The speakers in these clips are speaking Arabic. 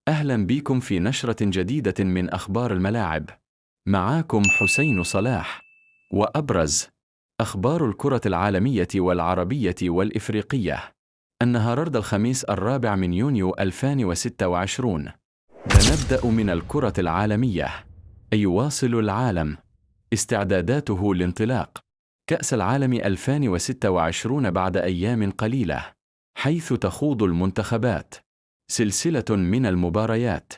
أهلا بكم في نشرة جديدة من أخبار الملاعب. معاكم حسين صلاح، وأبرز أخبار الكرة العالمية والعربية والإفريقية النهاردة الخميس 4 من يونيو 2026. نبدأ من الكرة العالمية. يواصل العالم استعداداته لانطلاق كأس العالم 2026 بعد أيام قليلة، حيث تخوض المنتخبات سلسلة من المباريات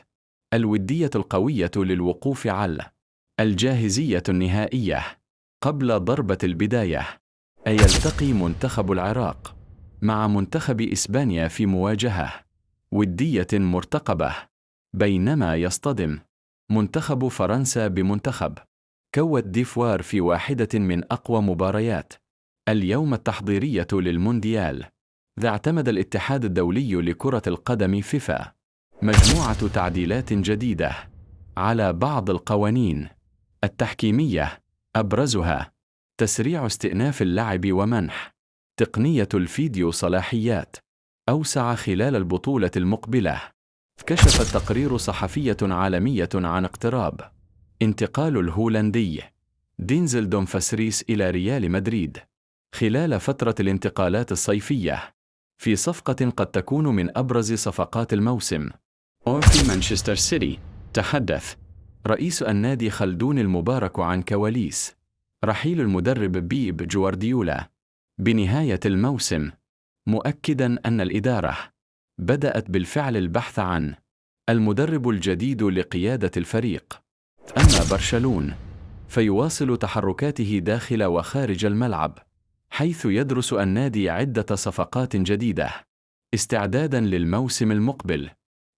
الودية القوية للوقوف على الجاهزية النهائية. قبل ضربة البداية، يلتقي منتخب العراق مع منتخب إسبانيا في مواجهة ودية مرتقبة، بينما يصطدم منتخب فرنسا بمنتخب كوت ديفوار في واحدة من أقوى مباريات اليوم التحضيرية للمونديال. اعتمد الاتحاد الدولي لكرة القدم فيفا مجموعة تعديلات جديدة على بعض القوانين التحكيمية، أبرزها تسريع استئناف اللعب ومنح تقنية الفيديو صلاحيات أوسع خلال البطولة المقبلة. كشفت تقرير صحفية عالمية عن اقتراب انتقال الهولندي دينزل دومفريس إلى ريال مدريد خلال فترة الانتقالات الصيفية، في صفقة قد تكون من أبرز صفقات الموسم. وفي مانشستر سيتي، تحدث رئيس النادي خلدون المبارك عن كواليس رحيل المدرب بيب جوارديولا بنهاية الموسم، مؤكداً أن الإدارة بدأت بالفعل البحث عن المدرب الجديد لقيادة الفريق. أما برشلونة فيواصل تحركاته داخل وخارج الملعب، حيث يدرس النادي عدة صفقات جديدة استعداداً للموسم المقبل،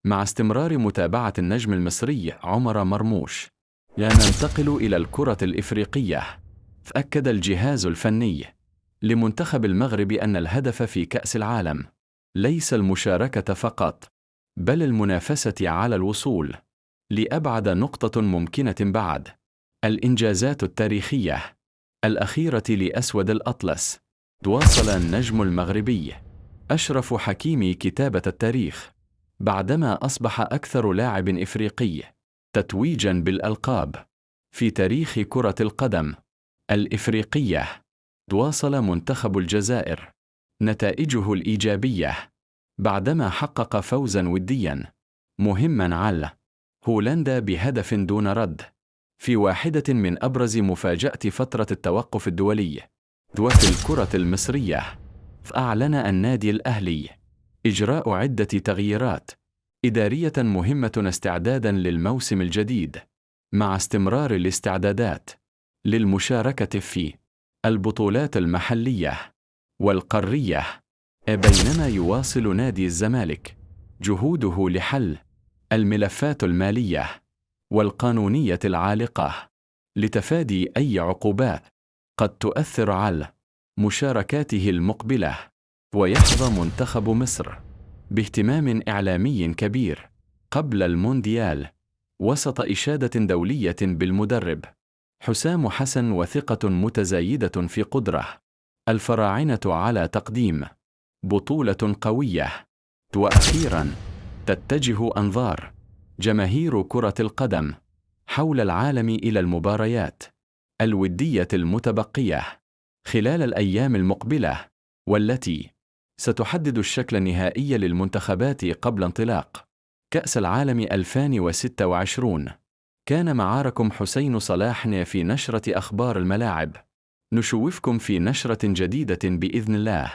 مع استمرار متابعة النجم المصري عمر مرموش. ننتقل إلى الكرة الإفريقية. أكد الجهاز الفني لمنتخب المغرب أن الهدف في كأس العالم ليس المشاركة فقط، بل المنافسة على الوصول لأبعد نقطة ممكنة بعد الإنجازات التاريخية الأخيرة لأسود الأطلس. واصل النجم المغربي أشرف حكيمي كتابة التاريخ بعدما أصبح أكثر لاعب إفريقي تتويجاً بالألقاب في تاريخ كرة القدم الإفريقية. واصل منتخب الجزائر نتائجه الإيجابية بعدما حقق فوزاً ودياً مهماً على هولندا بهدف دون رد في واحدة من أبرز مفاجأة فترة التوقف الدولي. وفي الكرة المصرية، أعلن النادي الأهلي إجراء عدة تغييرات إدارية مهمة استعداداً للموسم الجديد، مع استمرار الاستعدادات للمشاركة في البطولات المحلية والقارية. بينما يواصل نادي الزمالك جهوده لحل الملفات المالية والقانونية العالقة لتفادي أي عقوبات قد تؤثر على مشاركاته المقبلة. ويحظى منتخب مصر باهتمام إعلامي كبير قبل المونديال، وسط إشادة دولية بالمدرب حسام حسن وثقة متزايدة في قدرة الفراعنة على تقديم بطولة قوية. وأخيراً، تتجه أنظار جماهير كرة القدم حول العالم إلى المباريات الودية المتبقية خلال الأيام المقبلة، والتي ستحدد الشكل النهائي للمنتخبات قبل انطلاق كأس العالم 2026. كان معاكم حسين صلاح في نشرة أخبار الملاعب. نشوفكم في نشرة جديدة بإذن الله.